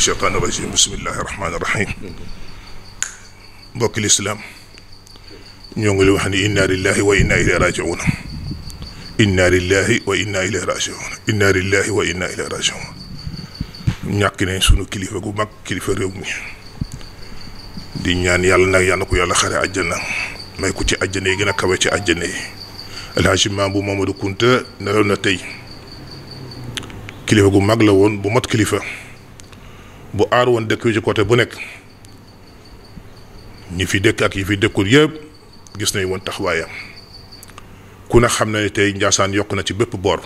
الشيطان الرجيم بسم الله الرحمن الرحيم mbokk lislaam ñoo ngi wax ni inna lillahi wa inna ilayhi raji'un inna lillahi wa inna ilayhi raji'un inna lillahi wa inna ilayhi raji'un ñàkk nañ sunu kilifa gu mag kilifa réew mi di ñaan yàlla nag yàlla ko yàlla xare àjjana may ko ci àjjana yi gën a kawe ci àjjana yi Alhaji Mambu Mamadou Kunta nelaw na tey kilifa gu mag la woon bu mat kilifa bu aar woon dëkk ci côté bu nekk ñi fi dëkk ak yi fi dëkkul yëpp gis nañ woon taxawaayam ku ne xam na ne tey Njaasaan yokk na ci bépp boor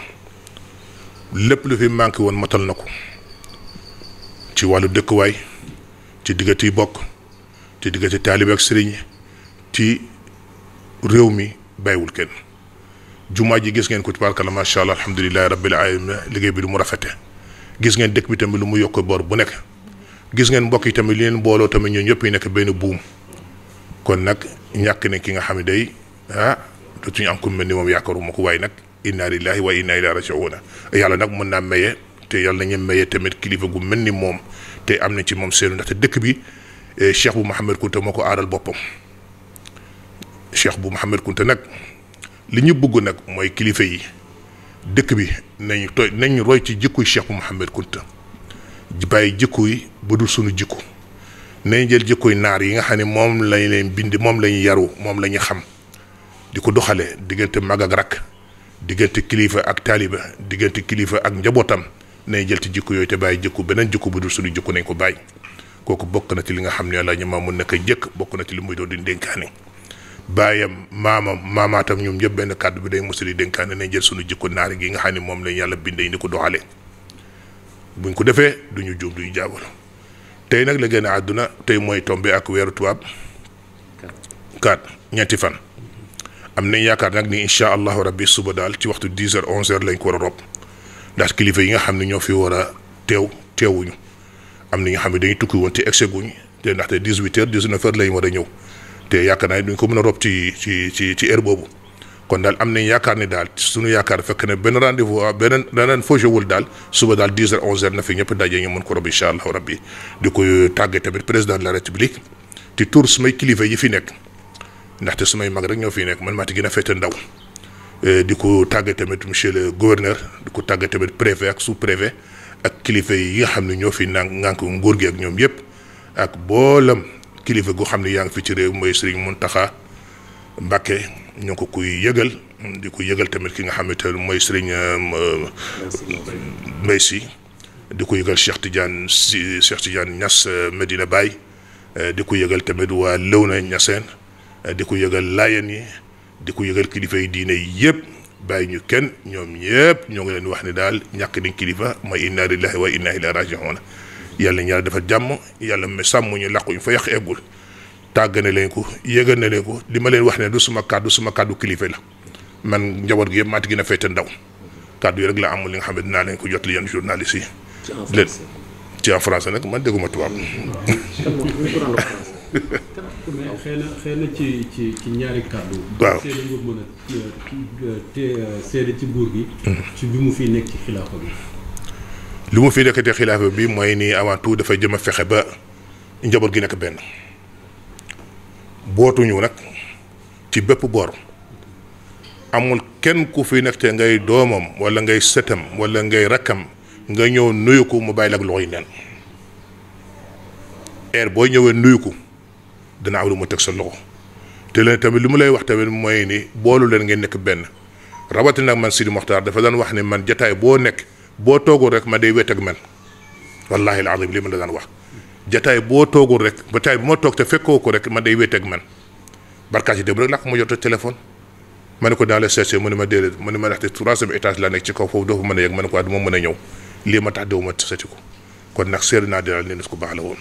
lépp lu fi manqué woon matal na ko ci wàllu dëkkuwaay ci diggante yi bokk ci diggante taalibe ak sëriñ ci réew mi bàyyiwul kenn jumaa ji gis ngeen ko tubaarkalla macha allah alhamdulilahi rabbil alamin liggéey bi lu mu rafete gis ngeen dëkk bi tamit lu mu yokk boor bu nekk gis ngeen mbokk yi tamit li leen booloo tamit ñoo ñëpp yi nekk benn buum kon nag ñàkk ne ki nga xam ne day dootuñu am ku mel ni moom yaakaaruma ko waaye nag inna lillahi wa inna ilayhi raji'un yàlla nag mën naa maye te yàlla nañu maye tamit kilifa gu mel ni moom te am na ci moom seenu ndaxte dëkk bi Cheikh bu Mouhamed Kunta moo ko aaral boppam Cheikh bu Mouhamed Kunta nag li ñu bëgg nag mooy kilifa yi dëkk bi nañu roy ci jikkuy Cheikh bu Mouhamed Kunta bàyyi jikko yi bu dul sunu jikko nañ jël jikkoy naar yi nga xam ne moom lañ leen bind moom lañu yaru moom la ñu xam di ko doxale diggante mag ak rakk diggante kilifa ak taaliba diggante kilifa ak njabootam nañ jël ci jikko yooyu te bàyyi jikko beneen jikko bu dul sunu jikko nañ ko bàyyi kooku bokk na ci li nga xam ne yàlla ñu ma mun na ko jëkk bokk na ci li muy doon di dénkaane baayam maamaatam ñoom ñëpp benn kàddu bi day mos di dénkaane nañ jël sunu jikko naar gi nga xam ne moom lañ yàlla bindee ni ko doxale buñ ko defee duñu juum duñu jaabal tey nag la gën a àdduna tey mooy tombé ak weeru tubaab 4 ñeenti fan am nañ yaakaar nag ni incha allahu rabbi suba daal ci waxtu 10h 11h lañ ko war a rob ndax kilifa yi nga xam ne ñoo fi war a teewuñu am na nga xam ne dañuy tukki woon te egsi guñ te ndaxte 18h 19h lañ war a ñëw te yaakaar naa duñ ko mën a rob ci heure boobu kon daal am nañ yaakaar ne daal suñu yaakaar fekk ne benn rendez-vous beneen faussewul daal suba daal 10h 11h na fi ñëpp daje ñu mën ko rob incha allahu rabbi di koy tàggee tamit président de la république ci tur sumay kilifa yi fi nekk ndaxte sumay mag rek ñoo fi nekk man maa ti gën a féete ndaw di ko tàggee tamit monsieur le gouverneur di ko tàggee tamit préfet ak sous préfet ak kilifa yi nga xam ne ñoo fi ngànk nguur gi ak ñoom yëpp ak boolam kilifa gu xam ne yaa ngi fi ci réew mooy Serigne Mountakha Mbacké ñoo ko kuy yëgal di ko yëgal tamit ki nga xamante ne mooy Serigne Mbaye Sy di ko yëgal Cheikh Tidiane Niass Medina Baye di ko yëgal tamit waa Léona Niassène di ko yëgal Laayeen yi di ko yëgal kilifa yi diine yëpp bàyyi ñu kenn ñoom ñëpp ñoo ngi leen wax ne daal ñàkk nañ kilifa mooy inna lillahi wa inna ilayhi raji'un yàlla ñu yàlla dafa jàmm yàlla ma sàmm ñu làqu ñu fa yàq eggul tàggane leen ko yëgal na leen ko li ma leen wax ne du suma kàddu kilifa la man njaboot gi yëpp maa ti gën a féete ndaw kàddu yi rek la amul li nga xam ne dinaa leen ko jot li yenn journaliste yi. ci en français nag man dégguma tubaab. xëy na ci ñaari kàddu. waaw seede nga mën a seede ci nguur gi. ci bi mu fiy nekk ci xilaafa bi. li mu fiy nekk ci xilaafa bi mooy nii avant tout dafa jëm a fexe ba njaboot gi nekk benn. bootuñu nag ci bépp boor amul kenn ku fi nekk te ngay doomam wala ngay sëtam wala ngay rakkam nga ñëw nuyu ko mu bàyyi la ak loxo yi neen heure boo ñëwee nuyu ko dana am lu mu teg sa loxo te leen tamit li mu lay wax tamit mooy ni boolu leen ngeen nekk benn rawatina nag man Sidi Mokhtar dafa daan wax ne man jataay boo nekk boo toogul rek ma day wet ak man wallahi alazim li ma la daan wax jataay boo toogul rek jataay bu ma toog te fekkoo ko rek man day wet ak man barkaat yi dem rek laa ko ma jot téléphone ma ne ko dans le cherché mu ne ma déedéet mu ne ma ndaxte 3e étage laa nekk ci kaw foofu doo fa mën a yegg ma ne ko du ma mën a ñëw lii ma tax dew ma seeti ko kon nag seer naa daal ne nit ku baax la woon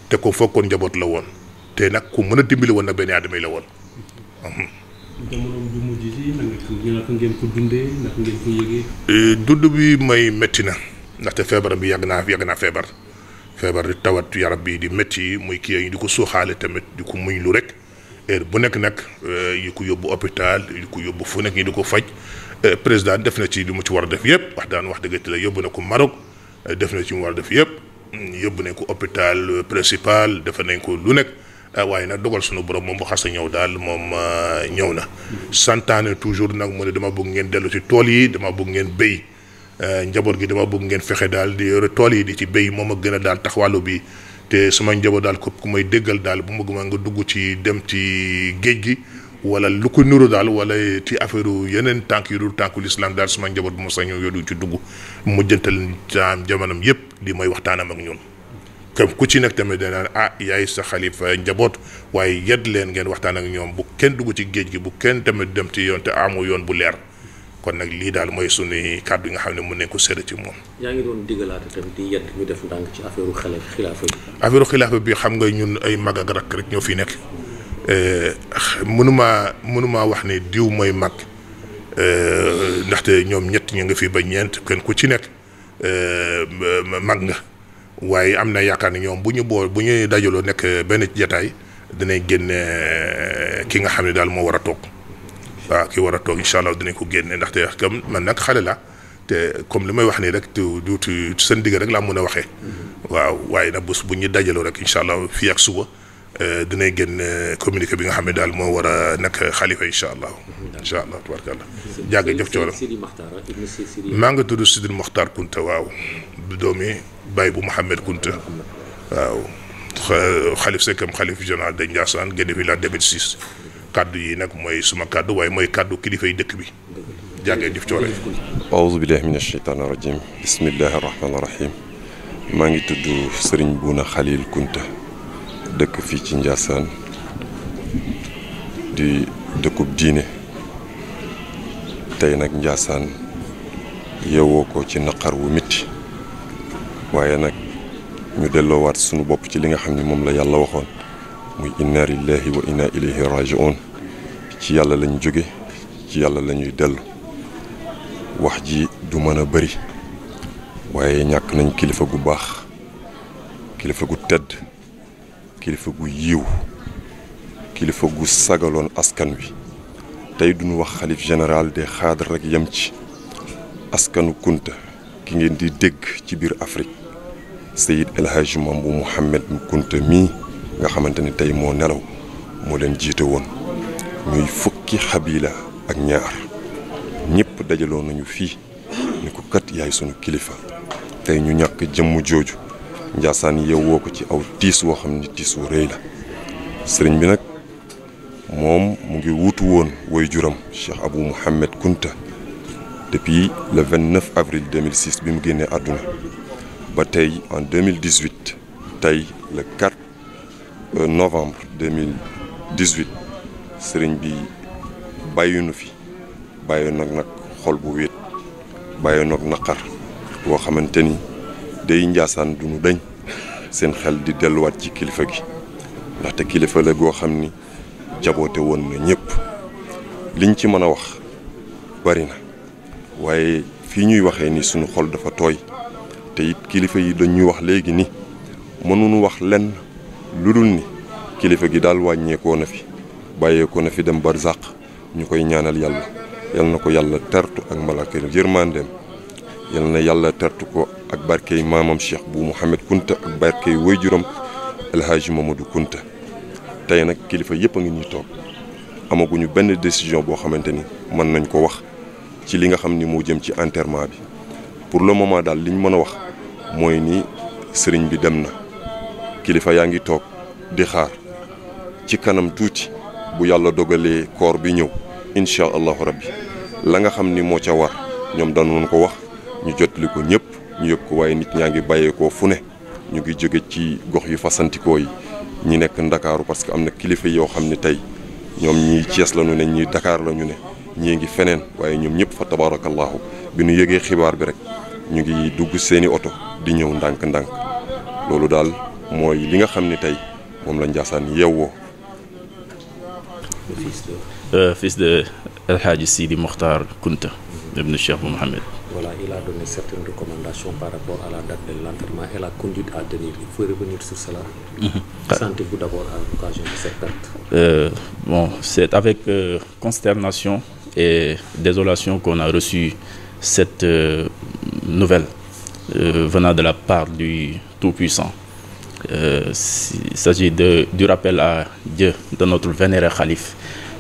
te ko foog kon njaboot la woon te nag ku mën a dimbali woon nag benn aadama yi la woon. jamono bu mujj si naka ngeen ko dundee naka ngeen ko yëgee. dund bi may métti na ndaxte feebar bi yàgg naa feebar di tawat yaram bi di métti muy kii yi di ko suuxaale tamit di ko muñ lu rek heure bu nekk nag yi ko yóbbu hôpital yi ko yóbbu fu nekk ñi di ko faj président def na ci li mu ci war a def yëpp wax dëgg la yóbbu na ko Maroc def na ci mu war a def yëpp yóbbu nañ ko hôpital principal defe nañ ko lu nekk waaye nag dogal sunu borom moom bu xas a ñëw daal moom ñëw na. santaane toujours nag mu ne dama bëgg ngeen dellu ci tool yi dama bëgg ngeen béy njaboot gi dama bëgg ngeen fexe daal di yore tool yi di ci béy moom a gën a daal taxawàllu bi te sama njaboot daal ku may déggal daal bu ma gëm nga dugg ci dem ci géej gi. wala lu ko nuru daal wala ci affaire yeneen tànk yu dul tànku lislaam daal suma njaboot bu ma sañ ñëw yooyu ci dugg mu jëntal jamonoom yépp di may waxtaanam ak ñun. comme ku ci nekk tamit danaan yaay sa xalifa njaboot waaye yedd leen ngeen waxtaan ak ñoom bu kenn dugg ci géej gi bu kenn tamit dem ci yoon te amu yoon bu leer kon nag lii daal mooy suñuy kàddu yi nga xam ne mën nañ ko sédd ci moom. yaa ngi doon digalaate tamit di yedd ñu def ndànk ci affaire xilaafa bi. affaire xilaafa bi xam nga ñun ay mag ak rakk rek ñoo fi nekk. mënumaa wax ne diw mooy mag ndaxte ñoom ñett ñu nga fi ba ñeent kenn ku ci nekk mag nga waaye am na yaakaar ne ñoom bu ñu dajaloo nekk benn jataay dinañ génne ki nga xam ne daal moo war a toog waaw ki war a toog incha allah dinañ ko génne ndaxte comme man nag xale la te comme li may wax nii rek du seen digg rek laa mën a waxee waaw waaye nag bés bu ñu dajaloo rek incha allah fii ak suba. dinañ génn communiqué bi nga xam ne daal moo war a nekk xalifa incha allah. incha allah tabaarkalla. jàngee jëf coono maa ngi tudd Sidil Mokhtar Kunta waaw doomi baay bu Mouhamed Kunta waaw xalif sekkam xalif général de Ndiassane génn fi la 2006 kaddu yi nag mooy suma kaddu waaye mooy kaddu kilifa yi dëkk bi jàngee jëf coono. aouzu billahi mina shaytaani rajim bismillahi rahmaani rahim maa ngi tudd Serigne Bouna Khalil Kunta. dëkk fii ci Ndiassane di dëkkub diine tey nag Ndiassane yeewoo ko ci naqar wu metti waaye nag ñu delloowaat sunu bopp ci li nga xam ni moom la yàlla waxoon muy inna lillahi wa inna ilayhi raji'un ci yàlla lañu jóge ci yàlla la ñuy dellu wax ji du mën a bari waaye ñàkk nañ kilifa gu baax kilifa gu tedd kilifa gu yiw kilifa gu sagaloon askan wi tey duñu wax xalif général des xaadar rek yem ci askanu Kunta ki ngeen di dégg ci biir Afrique Seyid El Hadji Mambu Mouhamed Kunta mii nga xamante ni tey moo nelaw moo leen jiite woon ñuy fukki xabila ak ñaar ñëpp dajaloo nañu fii ni ko kat yaay sunu kilifa tey ñu ñàkk jëmm jooju Ndiassane yeewoo ko ci aw tiis woo xam ni tiis wu rëy la sëriñ bi nag moom mu ngi wutu woon waajuram Cheikh Abou Mouhamed Kunta depuis le 29 avril 2006 bi mu génnee àdduna ba tey en 2018 tey le 4 novembre 2018 sëriñ bi bàyyi nu fi bàyyi nag xol bu wéet bàyyi nag naqar boo xamante ni day Ndiassane du ñu dañ seen xel di delluwaat ci kilifa gi ndaxte kilifa la goo xam ni jaboote woon na ñëpp liñ ci mën a wax bari na waaye fii ñuy waxee ni sunu xol dafa tooy te it kilifa yi dañuy wax léegi ni mënuñu wax lenn lu dul ni kilifa gi daal wàññeekoo na fi bàyyeekoo na fi dem barzaq ñu koy ñaanal yàlla yal na ko yàlla tertu ak malaaka yërmandeem yal na yàlla tertu ko ak barkey maamam Cheikh bu Mouhamed Kunta ak barkey waajuram El Hadji Mamadou Kunta tey nag kilifa yëpp a ngi ñuy toog amaguñu benn décision boo xamante ni mën nañ ko wax ci li nga xam ni moo jëm ci enterrement bi pour le moment daal liñ mën a wax mooy ni sëriñ bi dem na kilifa yaa ngi toog di xaar ci kanam tuuti bu yàlla dogalee koor bi ñëw incha allahu rabbi la nga xam ni moo ca war ñoom danoon ko wax ñu jotali ko ñëpp ñu yëg ko waaye nit ñaa ngi bàyyeekoo fu ne ñu ngi jóge ci gox yu fasantikoo yi ñi nekk ndakaaru parce que am na kilifa yoo xam ne tey ñoom ñii Thiès la ñu ne ñii Dakar la ñu ne ñii ngi feneen waaye ñoom ñëpp fa tabarakallahu bi ñu yëgee xibaar bi rek ñu ngi dugg seeni oto di ñëw ndànk-ndànk loolu daal mooy li nga xam ne tey moom la Ndiassane yeewoo. Fils de El Hadji Sidi Mokhtar Kunta ibn Cheikh Mouhamed. Voilà, il a donné certaines recommandations par rapport à la date de l'enterrement et la conduite à tenir. Il faut revenir sur cela. Sentez-vous d'abord à l'occasion de cette date? Bon, c'est avec consternation et désolation qu'on a reçu cette nouvelle venant de la part du Tout-Puissant. Il s'agit du rappel à Dieu de notre vénéré calife,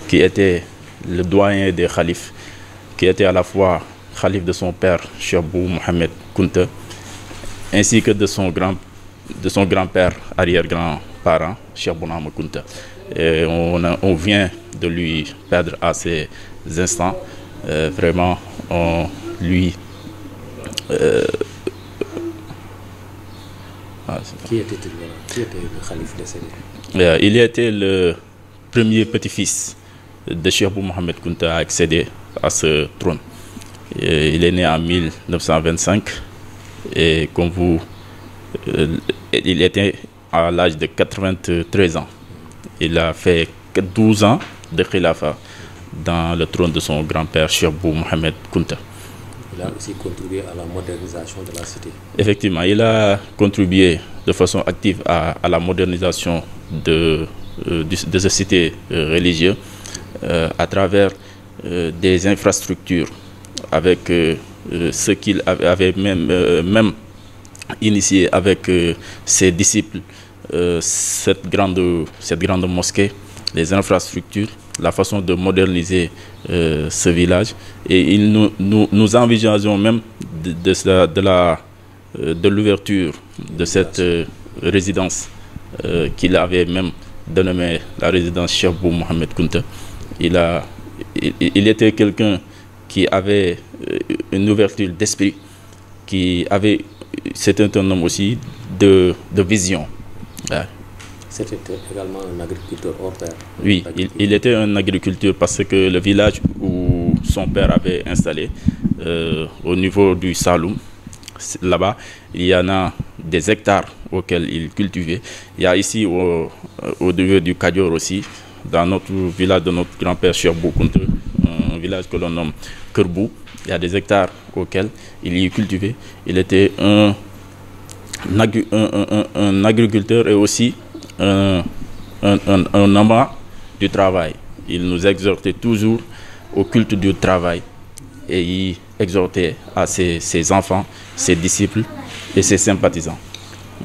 qui était le doyen des khalifes, qui était à la fois calife de son père, Cheikh Bou Mohamed Kounta, ainsi que de son grand-père, arrière-grand-parent, Cheikh Bounama Kounta. Et on vient de lui perdre à ces instants. Vraiment, on lui... Qui était le calife décédé? Il était le premier petit-fils de Cheikh Bou Mohamed Kounta à accéder à ce trône. Il est né en 1925 et comme il était à l'âge de 93 ans. Il a fait 12 ans de khilafa dans le trône de son grand-père Cheikh Bou Mohamed Kounta. Il a aussi contribué à la modernisation de la cité. Effectivement, il a contribué de façon active à la modernisation de cette cité religieuse à travers des infrastructures, avec ce qu'il avait même initié avec ses disciples, cette grande mosquée, les infrastructures, la façon de moderniser ce village. Et nous envisageons même de l'ouverture de cette résidence qu'il avait même dénommée la résidence Cheikh Bou Mohamed Kounta. Il était quelqu'un qui avait une ouverture d'esprit, c'était un homme aussi de vision. Ouais. C'était également un agriculteur hors pair. Oui, il était un agriculteur parce que le village où son père avait installé, au niveau du Saloum, là-bas, il y en a des hectares auxquels il cultivait. Il y a ici, au niveau du Kadior aussi, dans notre village de notre grand-père Cheikh Bou Kounta, un village que l'on nomme Kerbou, il y a des hectares auxquels il y cultivait. Il était un agriculteur et aussi un amant du travail. Il nous exhortait toujours au culte du travail et il exhortait à ses enfants, ses disciples et ses sympathisants.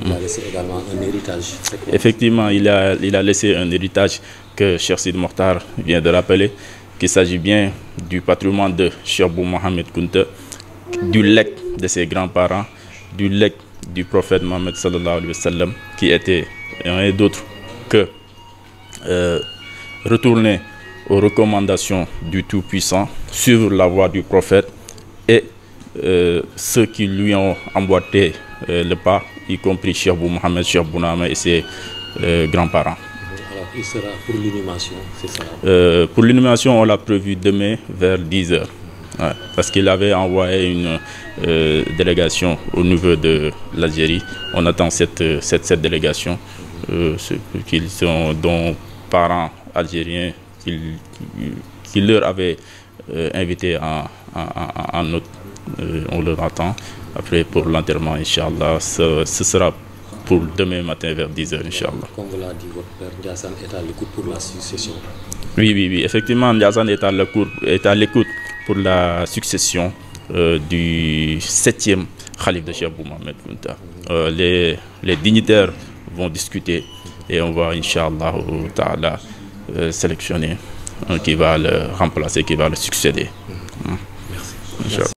Il a laissé également un héritage. Effectivement, il a laissé un héritage que Cheikh Sidi Mokhtar vient de rappeler, qu'il s'agit bien du patrimoine de Cheikh Bou Mohamed Kounta, du legs de ses grands-parents, du legs du prophète Mohammed sallallahu alayhi wa sallam, qui était rien d'autre que retourner aux recommandations du Tout-Puissant, suivre la voie du prophète et ceux qui lui ont emboîté le pas, y compris Cheikh Bou Mohamed, Cheikh Bounama et ses grands-parents. Alors, il sera pour l'inhumation, c'est ça? Pour l'inhumation, on l'a prévu demain vers 10h. Ouais, parce qu'il avait envoyé une délégation au niveau de l'Algérie. On attend cette délégation, qu'ils sont dont parents algériens qui leur avaient invité en note. On leur attend. Après, pour l'enterrement, Inch'Allah, ce sera pour demain matin vers 10h, Inch'Allah. Comme vous l'a dit, votre père Ndiassane est à l'écoute pour la succession. Oui, effectivement, Ndiassane est à l'écoute pour la succession du 7e Khalif de Cheikh Bou Mohamed Kounta. Les dignitaires vont discuter et on va, Inch'Allah, sélectionner un qui va le remplacer, qui va le succéder. Merci.